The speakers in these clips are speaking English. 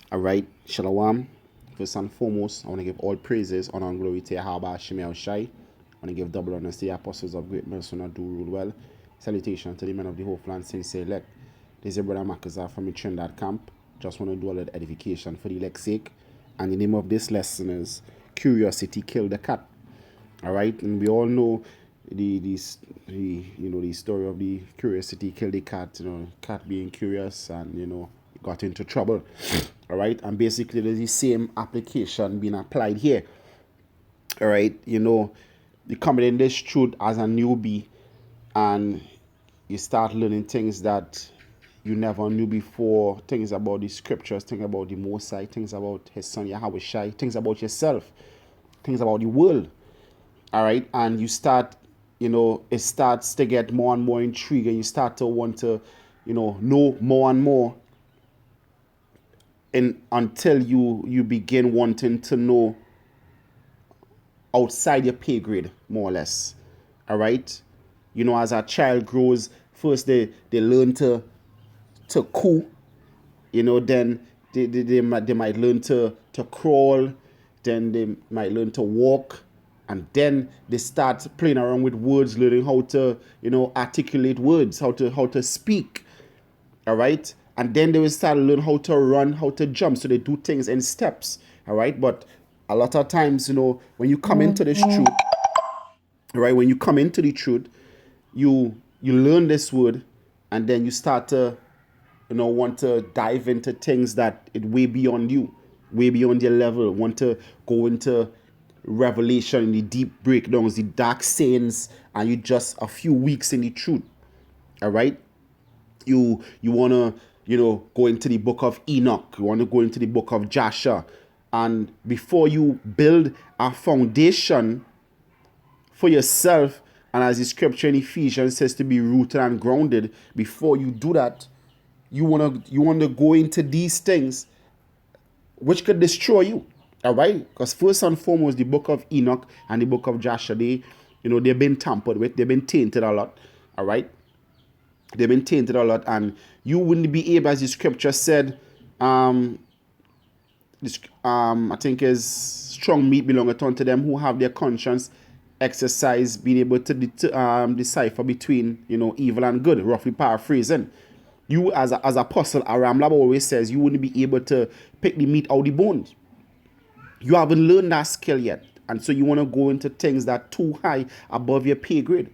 All right, Shalom. First and foremost, I want to give all praises, honor, and glory to Yahweh Shemel Shai. I want to give double honors to the apostles of great mercy and do rule well. Salutation to the men of the whole land, since elect. This is your brother Makazar from the Trinidad camp. Just want to do a little edification for the elect's sake. And the name of this lesson is Curiosity Killed the Cat. All right, and we all know the story of the curiosity killed the cat. Cat being curious and got into trouble. All right, and basically there's the same application being applied here. All right, you coming in this truth as a newbie, and you start learning things that you never knew before, things about the scriptures, things about the Most High, things about His Son Yahweh Shai, things about yourself, things about the world. All right, and you start, it starts to get more and more intriguing. You start to want to, know more and more, and until you begin wanting to know outside your pay grade, more or less. All right, as a child grows, first they learn to coo, then they might learn to crawl, then they might learn to walk. And then they start playing around with words, learning how to, articulate words, how to speak. All right. And then they will start to learn how to run, how to jump. So they do things in steps. All right. But a lot of times, when you come into this truth, all right, when you come into the truth, you learn this word, and then you start to, want to dive into things that it way beyond you, way beyond your level, want to go into revelation, the deep breakdowns, the dark sayings, and you just a few weeks in the truth. All right, you want to go into the book of Enoch, you want to go into the book of Joshua, and before you build a foundation for yourself, and as the scripture in Ephesians says, to be rooted and grounded, before you do that, you want to go into these things which could destroy you. All right, because first and foremost, the book of Enoch and the book of Joshua, they've been tampered with, they've been tainted a lot. All right, they've been tainted a lot, and you wouldn't be able, as the scripture said, I think is strong meat belongeth unto them who have their conscience exercise, being able to decipher between evil and good. Roughly paraphrasing, you as apostle Aram Lab always says, you wouldn't be able to pick the meat out of the bones. You haven't learned that skill yet. And so you want to go into things that are too high above your pay grade.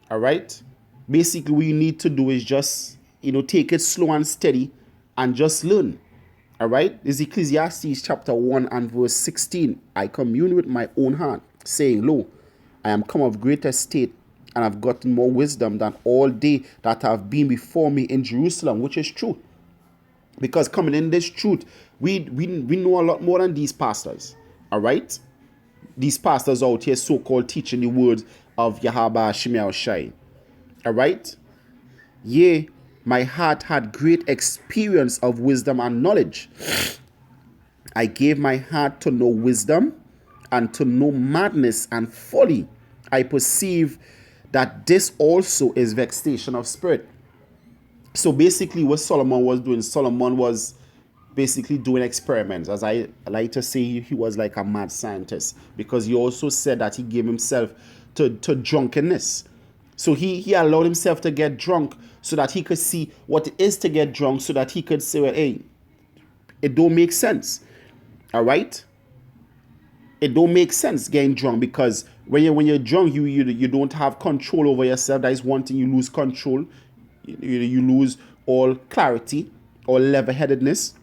All right? Basically, what you need to do is just, take it slow and steady and just learn. All right? This is Ecclesiastes chapter 1 and verse 16. I commune with my own heart, saying, Lo, I am come of great estate, and I've gotten more wisdom than all they that have been before me in Jerusalem, which is true. Because coming in this truth, we know a lot more than these pastors. All right? These pastors out here so-called teaching the words of Yahweh Shemel Shai. All right? Yea, my heart had great experience of wisdom and knowledge. I gave my heart to know wisdom and to know madness and folly. I perceive that this also is vexation of spirit. So basically what Solomon was doing, Solomon was basically doing experiments. As I like to say, he was like a mad scientist, because he also said that he gave himself to drunkenness. So he allowed himself to get drunk so that he could see what it is to get drunk, so that he could say, well, hey, it don't make sense. All right? It don't make sense getting drunk, because when you're drunk, you don't have control over yourself. That is one thing. You lose control. You lose all clarity, all level-headedness.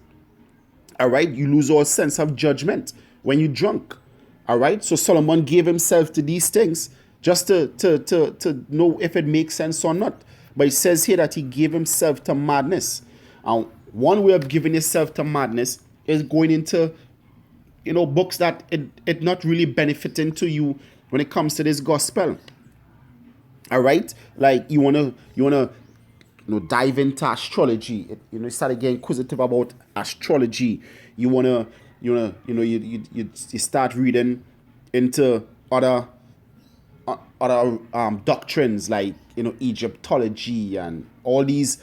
All right, you lose all sense of judgment when you're drunk. All right, so Solomon gave himself to these things just to know if it makes sense or not. But it says here that he gave himself to madness. And one way of giving yourself to madness is going into books that it not really benefiting to you when it comes to this gospel. All right, like you wanna dive into astrology. You start getting inquisitive about astrology. You start reading into other doctrines, like Egyptology and all these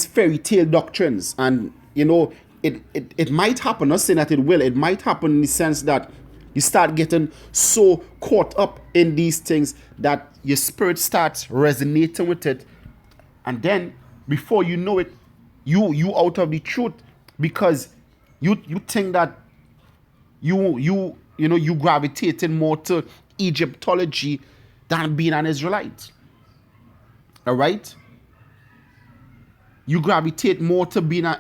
fairy tale doctrines. And it might happen, not saying that it will, it might happen in the sense that you start getting so caught up in these things that your spirit starts resonating with it, and then before you know it, you out of the truth, because you think that you gravitating more to Egyptology than being an Israelite. All right, you gravitate more to being an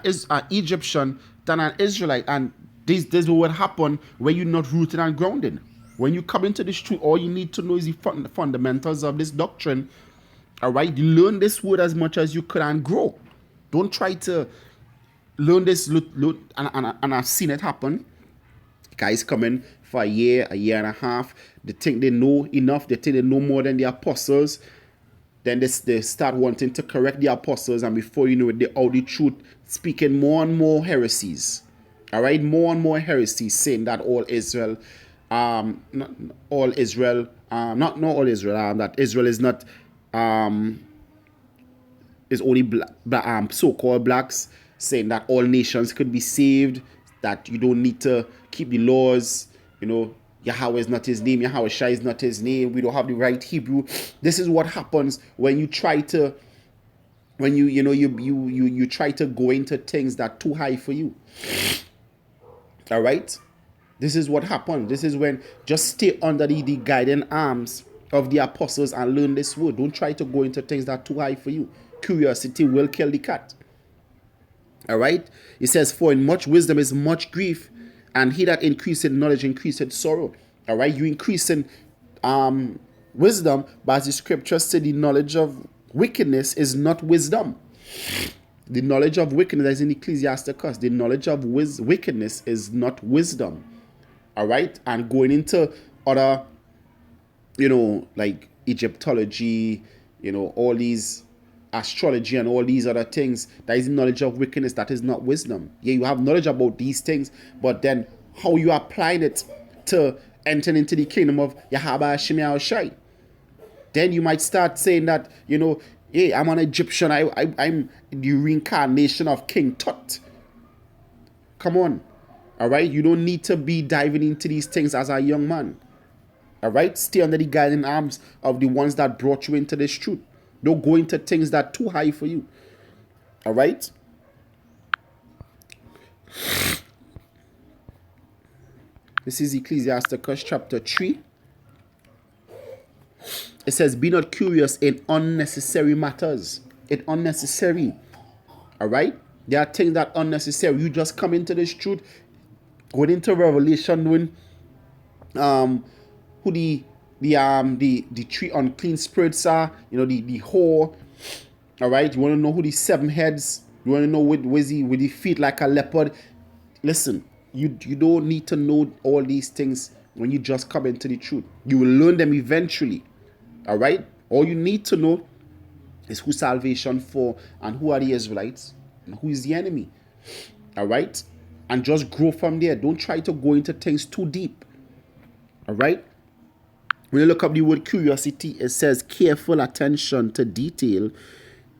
Egyptian than an Israelite, and this is what happen when you're not rooted and grounded. When you come into this truth, all you need to know is the fundamentals of this doctrine. All right, you learn this word as much as you can and grow. Don't try to learn this, and I've seen it happen. Guys come in for a year and a half. They think they know enough. They think they know more than the apostles. Then they start wanting to correct the apostles, and before you know it, they're out the truth, speaking more and more heresies. All right, more and more heresies, saying that all Israel, not all Israel, that Israel is not, is only so-called blacks, saying that all nations could be saved, that you don't need to keep the laws, Yahweh is not his name, Yahweh Shai is not his name, we don't have the right Hebrew. This is what happens when you try to, you try to go into things that are too high for you. All right, this is what happens. This is when just stay under the guiding arms of the apostles and learn this word. Don't try to go into things that are too high for you. Curiosity will kill the cat. All right, it says, for in much wisdom is much grief, and he that increaseth knowledge increaseth sorrow. All right, you increase in wisdom, but as the scriptures say, the knowledge of wickedness is not wisdom. The knowledge of wickedness, as in Ecclesiasticus, the knowledge of wickedness is not wisdom. All right, and going into other, like Egyptology, all these astrology and all these other things, that is knowledge of wickedness, that is not wisdom. Yeah, you have knowledge about these things, but then how you applying it to enter into the kingdom of Yahweh Hashem Shai. Then you might start saying that, hey, I'm an Egyptian, I'm the reincarnation of King Tut. Come on. All right, you don't need to be diving into these things as a young man. All right, stay under the guiding arms of the ones that brought you into this truth. Don't go into things that are too high for you. All right? This is Ecclesiasticus chapter 3. It says, be not curious in unnecessary matters. It's unnecessary. All right? There are things that are unnecessary. You just come into this truth, going into Revelation, knowing who the three unclean spirits are, the whore. All right, you want to know who the seven heads, you want to know with the feet like a leopard. Listen, you don't need to know all these things when you just come into the truth. You will learn them eventually. All right, all you need to know is who salvation for, and who are the Israelites, and who is the enemy. All right, and just grow from there. Don't try to go into things too deep. All right. When you look up the word curiosity, it says careful attention to detail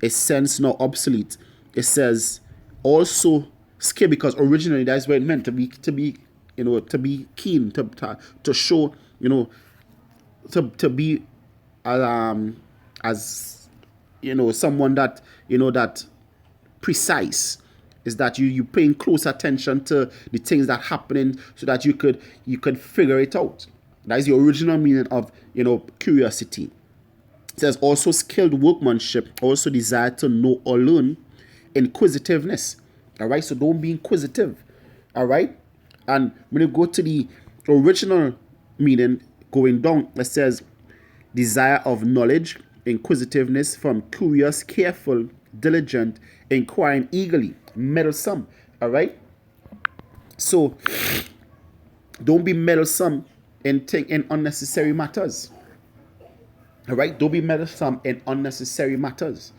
is sense not obsolete. It says also skill, because originally that's what it meant, to be keen, to show, to be as someone that that precise, is that you paying close attention to the things that happening so that you could figure it out. That is the original meaning of, curiosity. It says also skilled workmanship, also desire to know or learn, inquisitiveness. All right, so don't be inquisitive. All right, and when you go to the original meaning, going down, it says desire of knowledge, inquisitiveness, from curious, careful, diligent, inquiring eagerly, meddlesome. All right, so don't be meddlesome in unnecessary matters. All right, don't be meddlesome in unnecessary matters.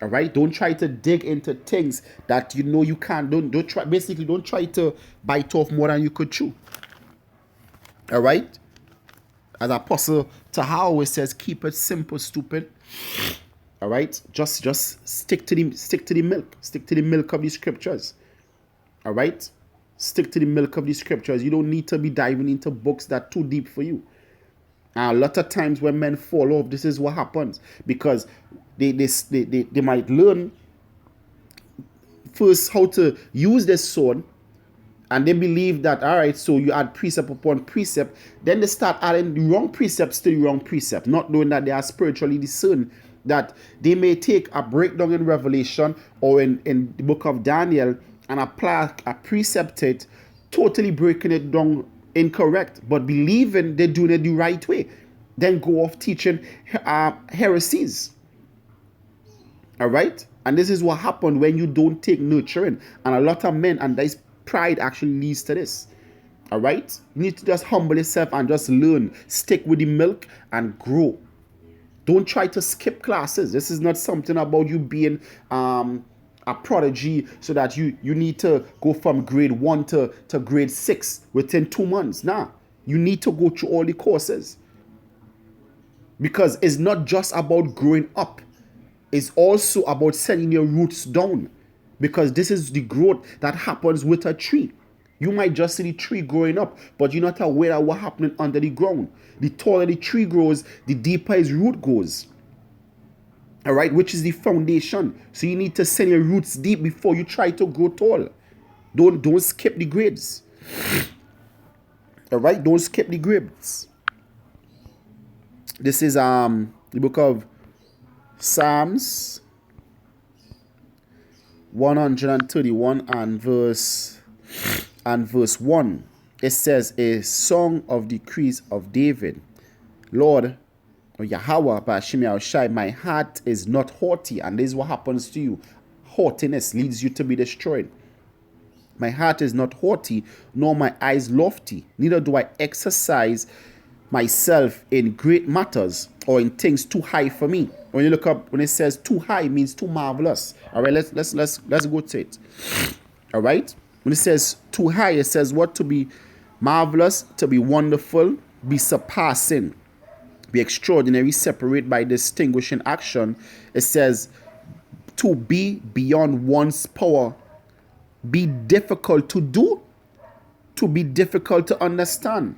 All right, don't try to dig into things that you can't. Don't try. Basically, don't try to bite off more than you could chew. All right, as Apostle Taha always says, keep it simple, stupid. All right, just stick to the milk. Stick to the milk of the scriptures. All right? Stick to the milk of the scriptures. You don't need to be diving into books that are too deep for you. And a lot of times when men fall off, this is what happens. Because they might learn first how to use the sword, and they believe that, all right, so you add precept upon precept, then they start adding the wrong precepts to the wrong precept, not knowing that they are spiritually discerned, that they may take a breakdown in Revelation or in the book of Daniel and apply a precept to it, totally breaking it down incorrect, but believing they're doing it the right way, then go off teaching heresies. All right? And this is what happened when you don't take nurturing. And a lot of men, and this pride actually leads to this. All right? You need to just humble yourself and just learn. Stick with the milk and grow. Don't try to skip classes. This is not something about you being a prodigy so that you need to go from grade 1 to grade 6 within 2 months. Nah. You need to go through all the courses. Because it's not just about growing up. It's also about setting your roots down, because this is the growth that happens with a tree. You might just see the tree growing up, but you're not aware of what's happening under the ground. The taller the tree grows, the deeper its root goes. All right, which is the foundation. So you need to send your roots deep before you try to grow tall. Don't skip the grades. All right, don't skip the grades. This is the book of Psalms 131 and verse 1. It says, a song of decrees of David. Lord, or Yahweh, Bashim Yahushai, my heart is not haughty. And this is what happens to you. Haughtiness leads you to be destroyed. My heart is not haughty, nor my eyes lofty. Neither do I exercise myself in great matters or in things too high for me. When you look up, when it says too high, it means too marvelous. All right, let's go to it. All right, when it says too high, it says what? To be marvelous, to be wonderful, be surpassing, be extraordinary, separate by distinguishing action. It says to be beyond one's power, be difficult to do, to be difficult to understand.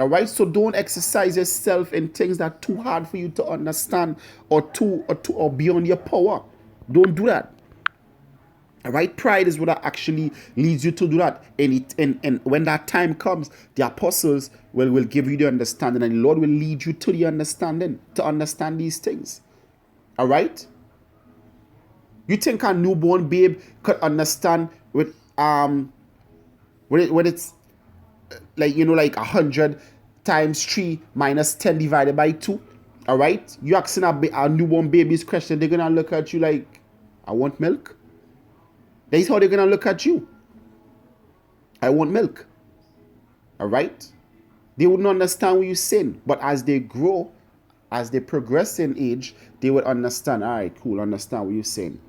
All right, so don't exercise yourself in things that are too hard for you to understand or beyond your power. Don't do that. All right, pride is what actually leads you to do that. And when that time comes, the apostles will give you the understanding, and the Lord will lead you to the understanding, to understand these things. All right. You think a newborn babe could understand when it's like, you know, like 100 times 3 minus 10 divided by 2. All right, you asking a newborn baby's question, they're gonna look at you like, I want milk. That's how they're gonna look at you. I want milk. All right, they wouldn't understand what you're saying, but as they grow, as they progress in age, they would understand. All right, cool, understand what you're saying.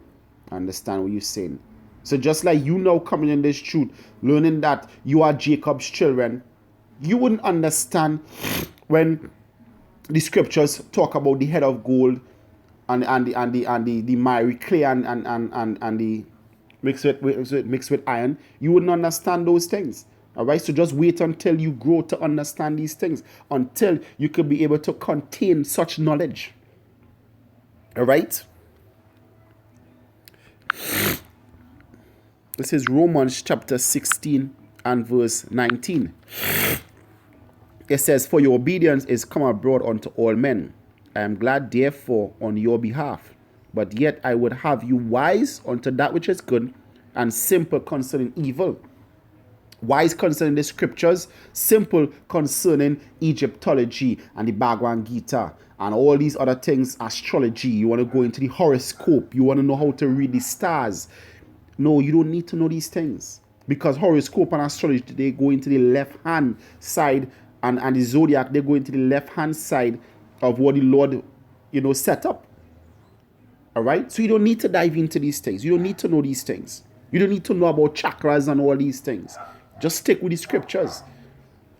Understand what you're saying. So just like you now coming in this truth, learning that you are Jacob's children, you wouldn't understand when the scriptures talk about the head of gold and the miry clay and the mixed with iron. You wouldn't understand those things. All right, so just wait until you grow to understand these things, until you could be able to contain such knowledge. All right. This is Romans chapter 16 and verse 19. It says, for your obedience is come abroad unto all men. I am glad therefore on your behalf. But yet I would have you wise unto that which is good, and simple concerning evil. Wise concerning the scriptures, simple concerning Egyptology and the Bhagavad Gita and all these other things, astrology. You want to go into the horoscope. You want to know how to read the stars. No, you don't need to know these things, because horoscope and astrology, they go into the left hand side, and the zodiac, they go into the left hand side of what the Lord, set up. All right, so you don't need to dive into these things. You don't need to know these things. You don't need to know about chakras and all these things. Just stick with the scriptures.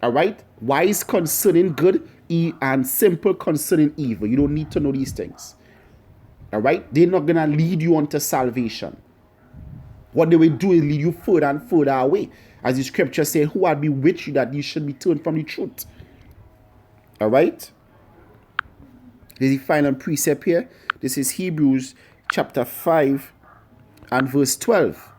All right, wise concerning good and simple concerning evil. You don't need to know these things. All right, they're not gonna lead you onto salvation. What they will do is lead you further and further away. As the scripture says, who had bewitched you that you should be turned from the truth? All right? There's the final precept here. This is Hebrews chapter 5 and verse 12.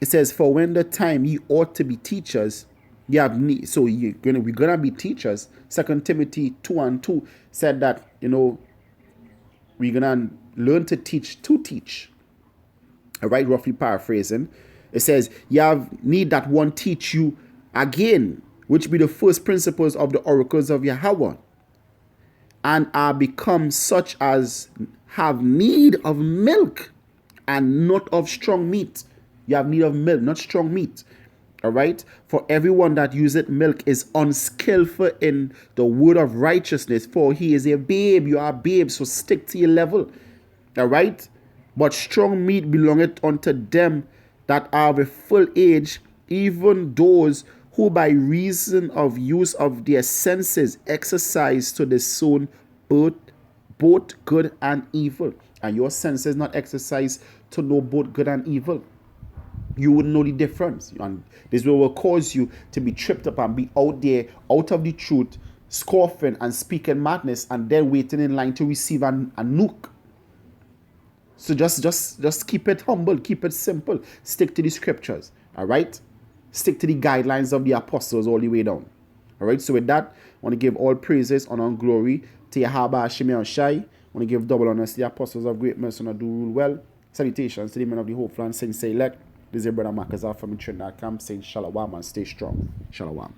It says, for when the time ye ought to be teachers, you have need. So we're gonna be teachers. 2 Timothy 2:2 said that, we're gonna learn to teach to teach. All right, roughly paraphrasing. It says, you have need that one teach you again, which be the first principles of the oracles of Yahweh, and are become such as have need of milk and not of strong meat. You have need of milk, not strong meat. All right? For everyone that useth milk is unskillful in the word of righteousness, for he is a babe. You are a babe, so stick to your level. All right? But strong meat belongeth unto them that are of a full age, even those who by reason of use of their senses exercise to discern both good and evil. And your senses not exercised to know both good and evil. You wouldn't know the difference. And this will cause you to be tripped up and be out there, out of the truth, scoffing and speaking madness, and then waiting in line to receive a nuke. So just keep it humble, keep it simple. Stick to the scriptures. All right? Stick to the guidelines of the apostles all the way down. All right? So with that, I want to give all praises, honor, and glory to Yahweh Hashem Shai. I want to give double honors to the apostles of great mercy and do rule well. Salutations to the men of the hopeful and saints elect. This is your brother Marcus from Trinidad Camp saying Shalom and stay strong. Shalom.